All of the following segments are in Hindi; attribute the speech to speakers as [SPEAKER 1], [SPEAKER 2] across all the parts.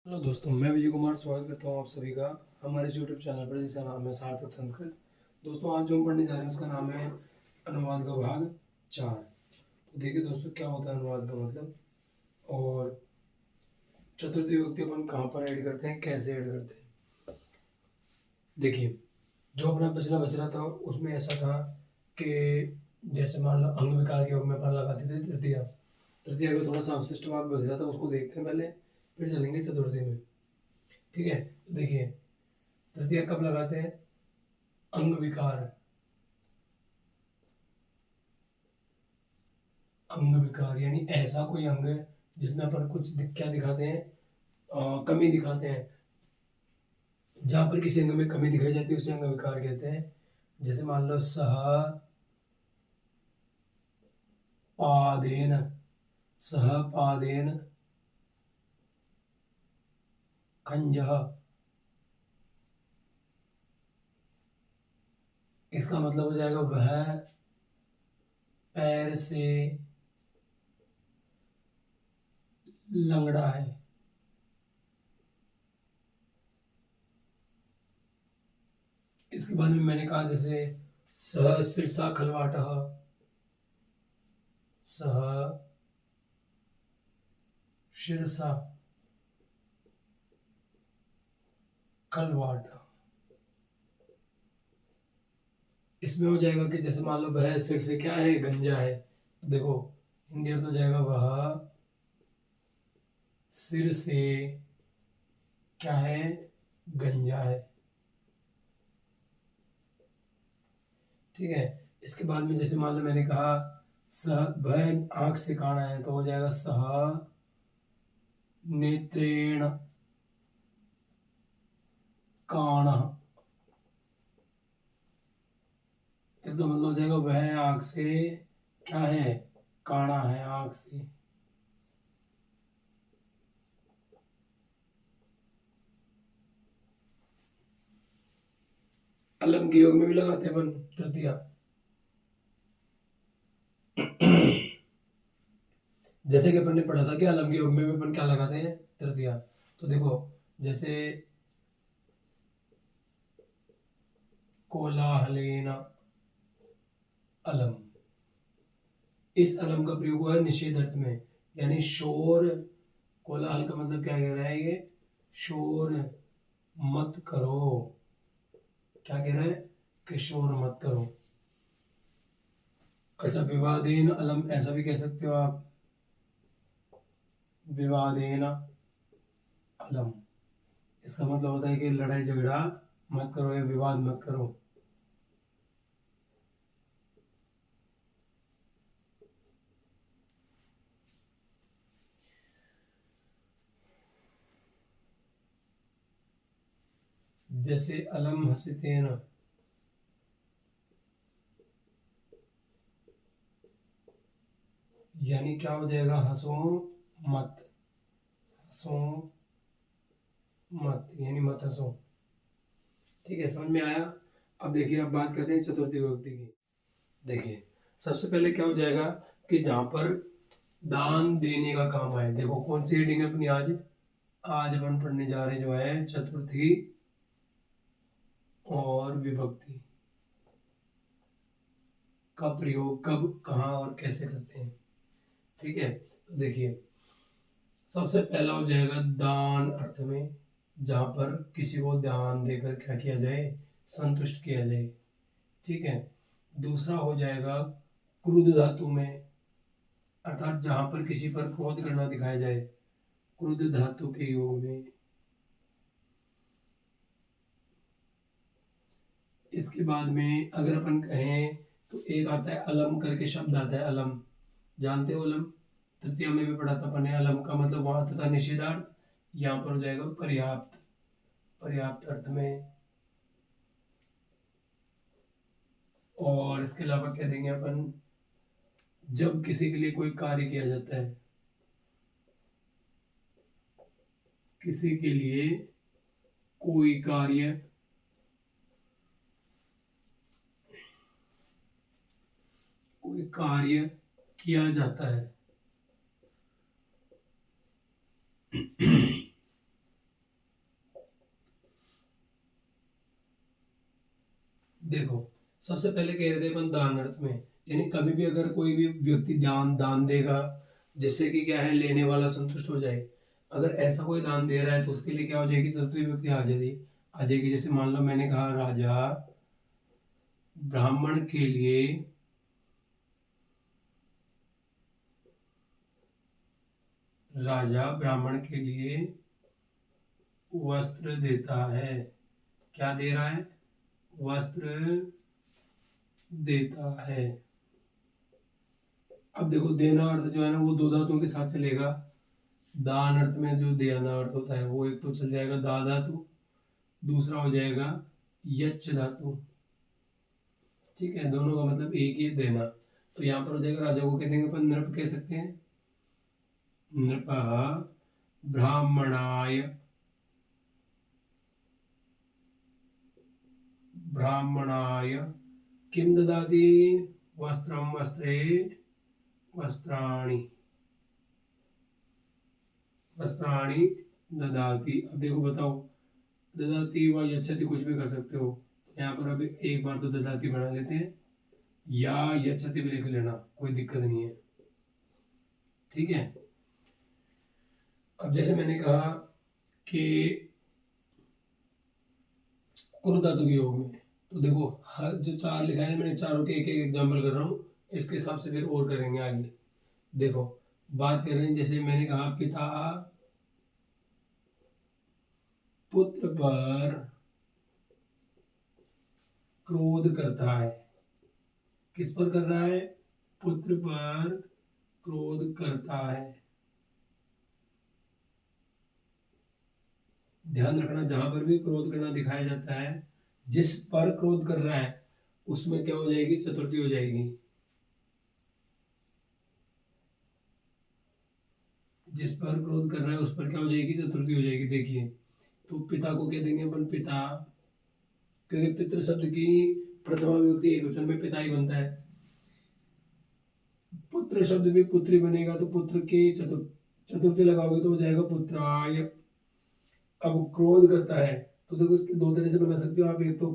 [SPEAKER 1] हेलो दोस्तों, मैं विजय कुमार स्वागत करता हूँ आप सभी का हमारे यूट्यूब चैनल पर, जिसका नाम है सार्थक संस्कृत। दोस्तों, आज जो हम पढ़ने जा रहे हैं उसका नाम है अनुवाद का भाग 4। तो देखिए दोस्तों, क्या होता है अनुवाद का मतलब, और चतुर्थी विभक्ति अपन कहाँ पर ऐड करते हैं, कैसे ऐड करते हैं। देखिए, जो अपना पिछला बच रहा था उसमें ऐसा था कि जैसे मान लो अंग विकार के योग में अपन लगाते थे तृतीया। तृतीया का थोड़ा सा अवशिष्ट भाग बच रहा था, उसको देखते हैं पहले, फिर चलेंगे चतुर्थी में। ठीक है, तो देखिए तृतीया कब लगाते हैं? अंग विकार। अंग विकार यानी ऐसा कोई अंग है जिसमें अपन कुछ क्या दिखाते हैं, कमी दिखाते हैं। जहां पर किसी अंग में कमी दिखाई जाती है उसे अंग विकार कहते हैं। जैसे मान लो सह पादेन, सह पादेन खंजः। इसका मतलब हो जाएगा वह पैर से लंगड़ा है। इसके बाद में मैंने कहा जैसे सह शीर्षा खलवाटः, सह शीर्षा खलवाट। इसमें हो जाएगा कि जैसे मान लो वह सिर से क्या है, गंजा है। तो देखो हिंदी अर्थ हो जाएगा वह सिर से क्या है, गंजा है। ठीक है, इसके बाद में जैसे मान लो मैंने कहा सह वह आंख से काना है, तो हो जाएगा सह नेत्रेण काण। इसका मतलब हो जाएगा वह आंख से क्या है, काना है, आंख से। अलम के योग में भी लगाते हैं अपन तृतीया। जैसे कि अपन ने पढ़ा था कि अलम के योग में भी अपन क्या लगाते हैं, तृतीया। तो देखो जैसे कोलाहलेन अलम, इस अलम का प्रयोग हुआ है निषेध अर्थ में, यानी शोर। कोलाहल का मतलब क्या कह रहा है, ये शोर मत करो। क्या कह रहा है कि शोर मत करो। अच्छा, विवादेन अलम ऐसा भी कह सकते हो आप, विवादेन अलम। इसका मतलब होता है कि लड़ाई झगड़ा मत करो या विवाद मत करो। जैसे अलम हसितेन, यानी क्या हो जाएगा, हंसो मत, हंसो मत यानी मत हंसो। ठीक है, समझ में आया। अब देखिए, अब बात करते हैं चतुर्थी विभक्ति की। देखिए सबसे पहले क्या हो जाएगा कि जहां पर दान देने का काम आए। देखो कौन सी हेडिंग है अपनी आज, आज अपन पढ़ने जा रहे जो है चतुर्थी और विभक्ति का प्रयोग कब, कहाँ और कैसे करते हैं। ठीक है, तो देखिए सबसे पहला हो जाएगा दान अर्थ में, जहां पर किसी को दान देकर क्या किया जाए, संतुष्ट किया जाए। ठीक है, दूसरा हो जाएगा क्रुद्ध धातु में, अर्थात जहां पर किसी पर क्रोध करना दिखाया जाए, क्रुद्ध धातु के योग में। इसके बाद में अगर अपन कहें तो एक आता है अलम करके शब्द आता है, अलम जानते हो अलम, तृतीया में भी पढ़ा था अपन ने। अलम का मतलब वहां तथा निषेधार्थ, यहाँ पर हो जाएगा पर्याप्त, पर्याप्त अर्थ में। और इसके अलावा क्या देंगे अपन, जब किसी के लिए कोई कार्य किया जाता है, किसी के लिए कोई कार्य, कोई कार्य किया जाता है देखो, सबसे पहले कह रहे थे अपन दान अर्थ में, यानी कभी भी अगर कोई भी व्यक्ति दान दान देगा, जिससे कि क्या है, लेने वाला संतुष्ट हो जाए। अगर ऐसा कोई दान दे रहा है तो उसके लिए क्या हो जाएगी, चतुर्थी व्यक्ति आ जाएगी। जैसे मान लो मैंने कहा राजा ब्राह्मण के लिए वस्त्र देता है। क्या दे रहा है? वस्त्र देता है। अब देखो, देना अर्थ जो है ना वो दो धातुओं के साथ चलेगा। दान अर्थ में जो देना अर्थ होता है वो एक तो चल जाएगा दा धातु, दूसरा हो जाएगा यच्च धातु। ठीक है, दोनों का मतलब एक ही है, देना। तो यहाँ पर हो जाएगा, राजा को कह देंगे अपन नृप कह सकते हैं, नृपः ब्राह्मणाय किम ददाति? वस्त्रम वस्त्रे वस्त्राणि ददाति। अब देखो बताओ, ददाति व यच्छति कुछ भी कर सकते हो। तो यहाँ पर अभी एक बार तो ददाति बना लेते हैं, या यच्छति भी लिख लेना, कोई दिक्कत नहीं है। ठीक है, अब जैसे मैंने कहा कि कुरु धातु के योग में, तो देखो हर जो चार लिखा है मैंने, चारों के एक एक एग्जाम्पल कर रहा हूँ, इसके हिसाब से फिर और करेंगे आगे। देखो, बात कर रहे हैं, जैसे मैंने कहा पिता पुत्र पर क्रोध करता है। किस पर कर रहा है? पुत्र पर क्रोध करता है। ध्यान रखना, जहां पर भी क्रोध करना दिखाया जाता है, जिस पर क्रोध कर रहा है उसमें क्या हो जाएगी? चतुर्थी हो जाएगी। जिस पर क्रोध कर रहा है उस पर क्या हो जाएगी? चतुर्थी हो जाएगी। देखिए, तो पिता को कह देंगे अपन पिता, क्योंकि पितृ शब्द की प्रथमा विभक्ति एकवचन में पिता ही बनता है। पुत्र शब्द भी पुत्री बनेगा, तो पुत्र की चतुर्थी लगाओगे तो हो जाएगा पुत्राय। अब क्रोध करता है, तो देखो इसके दो तरह से बना सकते हो आप, एक तो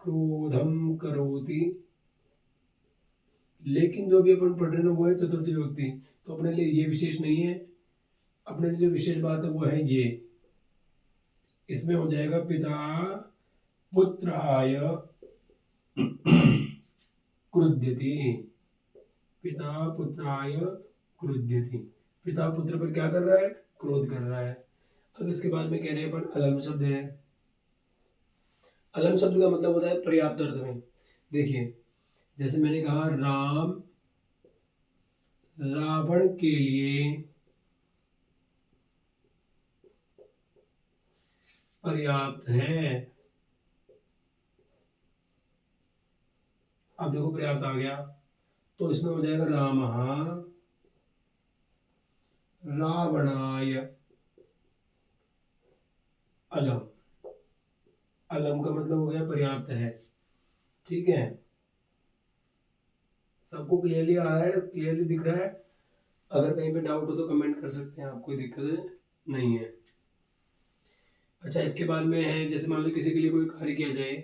[SPEAKER 1] क्रोधम करोति, लेकिन जो भी अपन पढ़ रहे हैं वो है चतुर्थी विभक्ति, तो अपने लिए ये विशेष नहीं है। अपने लिए जो विशेष बात है वो है ये, इसमें हो जाएगा पिता पुत्राय क्रुध्यति। पिता पुत्राय क्रुध्यति, पिता पुत्र पर क्या कर रहा है? क्रोध कर रहा है। अब इसके बाद में कह रहे हैं अपन अलम शब्द है। अलम शब्द का मतलब होता है पर्याप्त अर्थ में। देखिए, जैसे मैंने कहा राम रावण के लिए पर्याप्त है। अब देखो पर्याप्त आ गया, तो इसमें हो जाएगा रामः रावणाय अलम। अलम का मतलब हो गया पर्याप्त है। ठीक है, सबको क्लियरली आ रहा है, क्लियरली दिख रहा है? अगर कहीं पे डाउट हो तो कमेंट कर सकते हैं आप, कोई दिक्कत नहीं है। अच्छा, इसके बाद में है, जैसे मान लो किसी के लिए कोई कार्य किया जाए,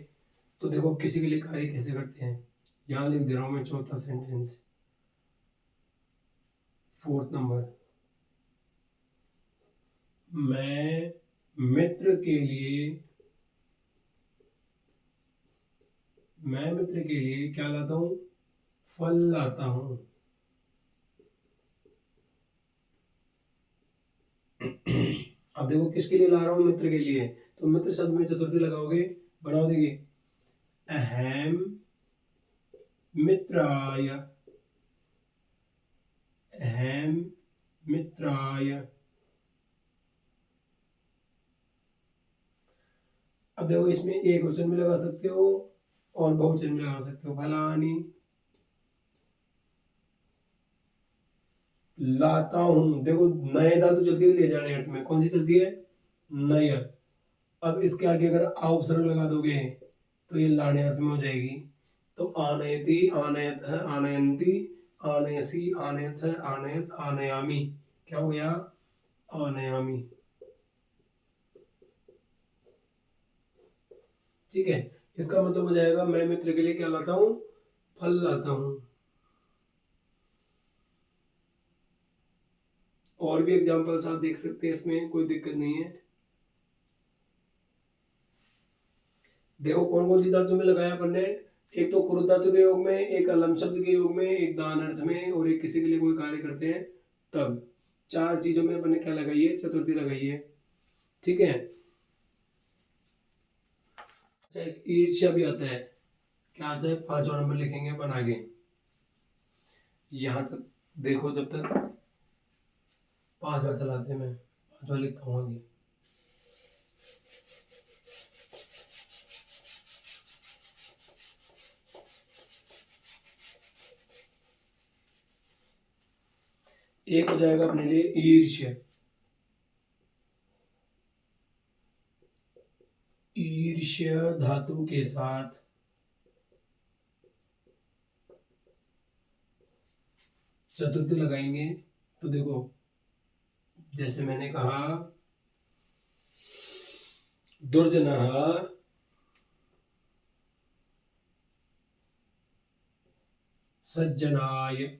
[SPEAKER 1] तो देखो किसी के लिए कार्य कैसे करते हैं, यहाँ लिख दे रहा हूँ मैं चौथा सेंटेंस, 4th नंबर। मैं मित्र के लिए क्या लाता हूँ? फल लाता हूँ। अब देखो किसके लिए ला रहा हूँ? मित्र के लिए, तो मित्र शब्द में चतुर्थी लगाओगे, बनाओ। देखिए, अहम मित्राय, अहम मित्राय। अब देखो, इसमें एक वचन भी लगा सकते हो और बहुवचन भी लगा सकते हो। फलानी लाता हूं, देखो नए धातु चलती है ले जाने अर्थ में, कौन सी चलती है? नय। अब इसके आगे अगर आ उपसर्ग लगा दोगे तो ये लाने अर्थ में हो जाएगी। तो आनयति, आनयत है, आनयंती, आनयसी, आनयत है, आनयत, आनयामी। क्या हो गया? आनयामी। ठीक है, इसका मतलब हो जाएगा मैं मित्र के लिए क्या लाता हूँ, फल लाता हूँ। और भी एग्जांपल्स आप देख सकते हैं, इसमें कोई दिक्कत नहीं है। देखो कौन कौन सी धातु में लगाया अपन ने, एक तो क्रुद्ध धातु के योग में, एक अलम शब्द के योग में, एक दान अर्थ में, और एक किसी के लिए कोई कार्य करते हैं तब। चार चीजों में अपन ने क्या लगाई है, चतुर्थी लगाई है। ठीक है, ईर्ष्या भी आता है, क्या आता है, 5वां नंबर लिखेंगे अपन आगे। यहाँ तक देखो, जब तक 5वां चलाते हैं, मैं 5वां लिखता हूँ आगे। एक हो जाएगा अपने लिए ईर्ष्या। ईर्ष्या धातु के साथ चतुर्थी लगाएंगे तो देखो, जैसे मैंने कहा दुर्जनः सज्जनाय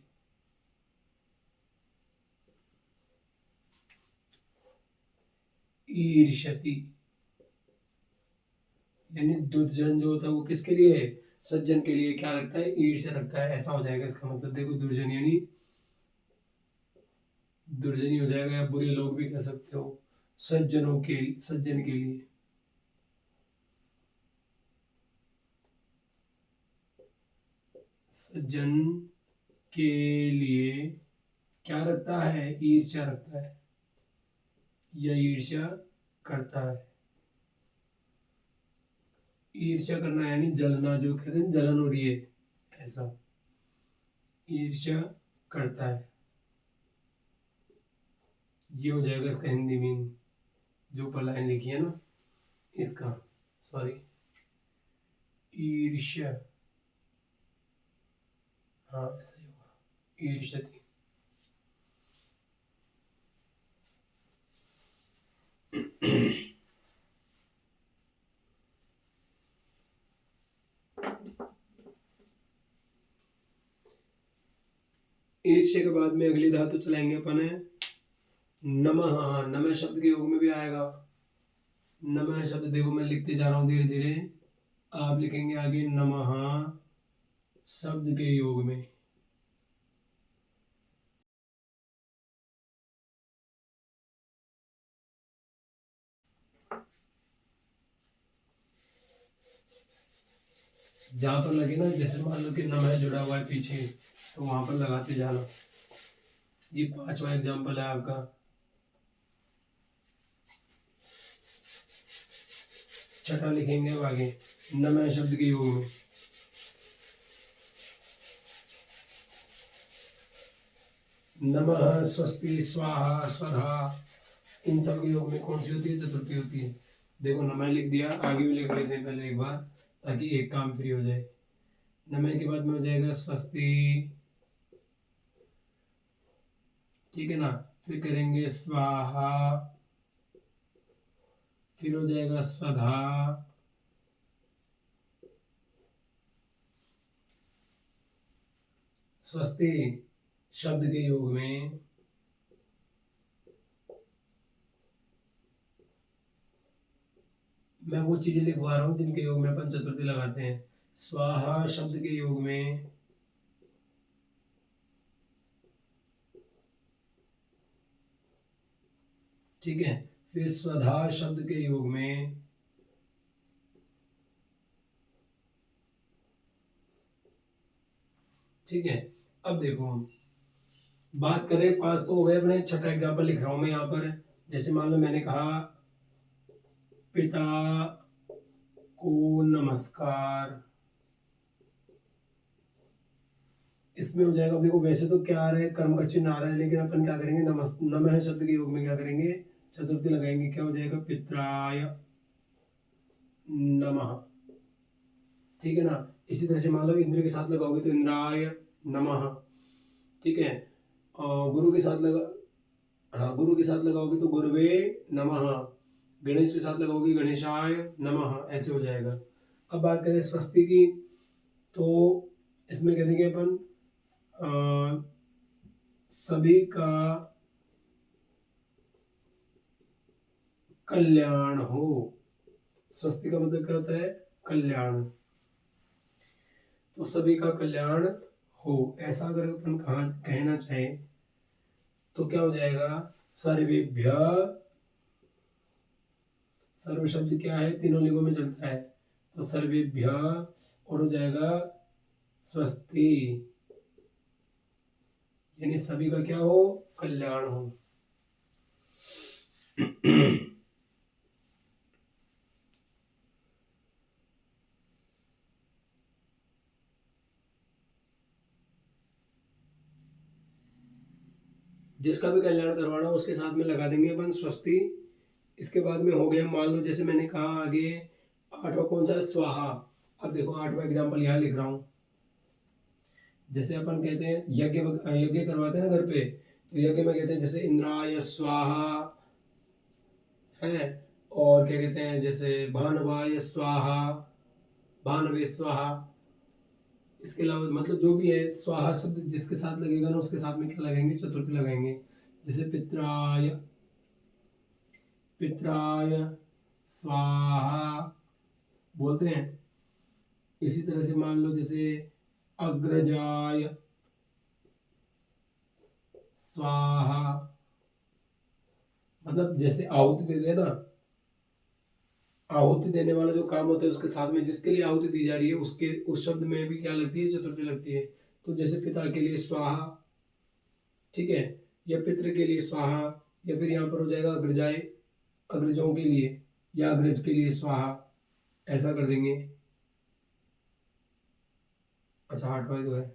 [SPEAKER 1] ईर्ष्यति, यानी दुर्जन जो होता है वो किसके लिए है, सज्जन के लिए क्या रखता है, ईर्ष्या रखता है, ऐसा हो जाएगा इसका मतलब। देखो दुर्जन यानी दुर्जनी हो जाएगा, या बुरे लोग भी कह सकते हो, सज्जनों के, सज्जन के लिए। सज्जन के लिए क्या रखता है, ईर्ष्या रखता है, या ईर्ष्या करता है। ईर्ष्या करना यानी जलना, जो कहते हैं जलन हो रही है, ऐसा ईर्ष्या करता है। ये हो जाएगा इसका हिंदी मीन, जो ऊपर लाइन लिखी है ना इसका, सॉरी, ईर्ष्या, हाँ ऐसा ही होगा, ईर्ष्यति। ईर्ष्या के बाद में अगली धातु चलाएंगे अपन है नमः। नमः शब्द के योग में भी आएगा नमः शब्द। देखो मैं लिखते जा रहा हूँ धीरे धीरे, आप लिखेंगे आगे नमः शब्द के योग में। जहां पर लगे ना, जैसे मान लो कि नमः जुड़ा हुआ है पीछे, तो वहां पर लगाते जाना। ये 5वां एग्जाम्पल है आपका। छठा लिखेंगे अब आगे नमः शब्द के योग में। नमः, स्वस्ति, स्वाहा, स्वधा, इन सब के योग में कौन सी होती है, चतुर्थी होती है। देखो नमः लिख दिया, आगे भी लिख लेते हैं पहले एक बार, ताकि एक काम फ्री हो जाए। नमः के बाद में हो जाएगा स्वस्ति, ठीक है ना, फिर करेंगे स्वाहा, फिर हो जाएगा स्वधा, स्वस्ति शब्द के योग में मैं वो चीजें लिखवा रहा हूँ जिनके योग में अपन चतुर्थी लगाते हैं। स्वाहा शब्द के योग में ठीक है, फिर स्वधा शब्द के योग में, ठीक है। अब देखो बात करें, 5 तो हो गए अपने, छठा एग्जाम्पल लिख रहा हूं मैं यहाँ पर। जैसे मान लो मैंने कहा पिता को नमस्कार, इसमें हो जाएगा। देखो वैसे तो क्या आ रहा है, कर्म का चिन्ह आ रहा है, लेकिन अपन क्या करेंगे, नमः शब्द के योग में क्या करेंगे, चतुर्थी लगाएंगे। क्या हो जाएगा, पित्राय नमः, ठीक है ना। इसी तरह से मान लो इंद्र के साथ लगाओगे तो इंद्राय नमः, ठीक है। और गुरु के साथ लगा, हाँ गुरु के साथ लगाओगे तो गुरुवे नमः। गणेश के साथ लगाओगे गणेशाय नमः, ऐसे हो जाएगा। अब बात करें स्वस्ति की, तो इसमें कह देंगे अपन सभी का कल्याण हो। स्वस्ति का मतलब क्या होता है? कल्याण। तो सभी का कल्याण हो, ऐसा अगर अपन कहना चाहें तो क्या हो जाएगा? सर्वेभ्य, सर्व शब्द क्या है? तीनों लिंगों में चलता है, तो सर्वेभ्य और हो जाएगा स्वस्ति, यानी सभी का क्या हो? कल्याण हो। जिसका भी कल्याण करवाना उसके साथ में लगा देंगे अपन स्वस्ति। इसके बाद में हो गया, मान लो जैसे मैंने कहा आगे, आठवां कौन सा है? स्वाहा। अब देखो आठवां एग्जाम्पल यहाँ लिख रहा हूँ। जैसे अपन कहते हैं यज्ञ, यज्ञ करवाते हैं ना घर पे, तो यज्ञ में कहते हैं जैसे इंद्राय स्वाहा है, और क्या कहते हैं जैसे भानवाय स्वाहा, भानवे स्वाहा। इसके अलावा मतलब जो भी है, स्वाहा शब्द जिसके साथ लगेगा ना उसके साथ में क्या लगाएंगे? चतुर्थी लगाएंगे। जैसे पित्राय, पित्राय स्वाहा बोलते हैं। इसी तरह से मान लो जैसे अग्रजाय स्वाहा, मतलब जैसे आहुति दे देना, आहुति देने वाला जो काम होता है उसके साथ में जिसके लिए आहुति दी जा रही है उसके उस शब्द में भी क्या लगती है? चतुर्थी लगती है। तो जैसे पिता के लिए स्वाहा, ठीक है, या पितृ के लिए स्वाहा, या फिर यहाँ पर हो जाएगा अग्रजाय, अग्रजों के लिए या अग्रज के लिए स्वाहा, ऐसा कर देंगे। अच्छा आठवां जो है,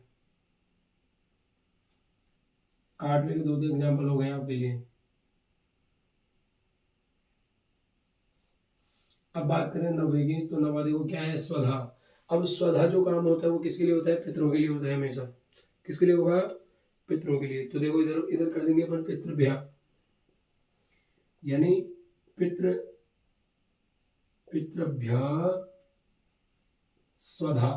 [SPEAKER 1] आठवें के दो एग्जाम्पल हो गए आपके लिए। अब बात करें नवे की, तो नवा देखो क्या है? स्वधा। अब स्वधा जो काम होता है वो किसके लिए होता है? पितरों के लिए होता है हमेशा। किसके लिए होगा? पितरों के लिए। तो देखो इधर इधर कर देंगे अपन पितृभ्या, यानी पितृ, पितृभ्य स्वधा,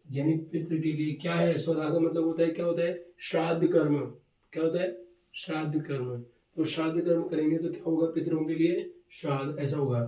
[SPEAKER 1] यानी पितृ के लिए क्या है? स्वधा का मतलब होता है, क्या होता है? श्राद्ध कर्म। क्या होता है? श्राद्ध कर्म। तो श्राद्ध कर्म करेंगे तो क्या होगा? पितरों के लिए श्राद्ध, ऐसा होगा।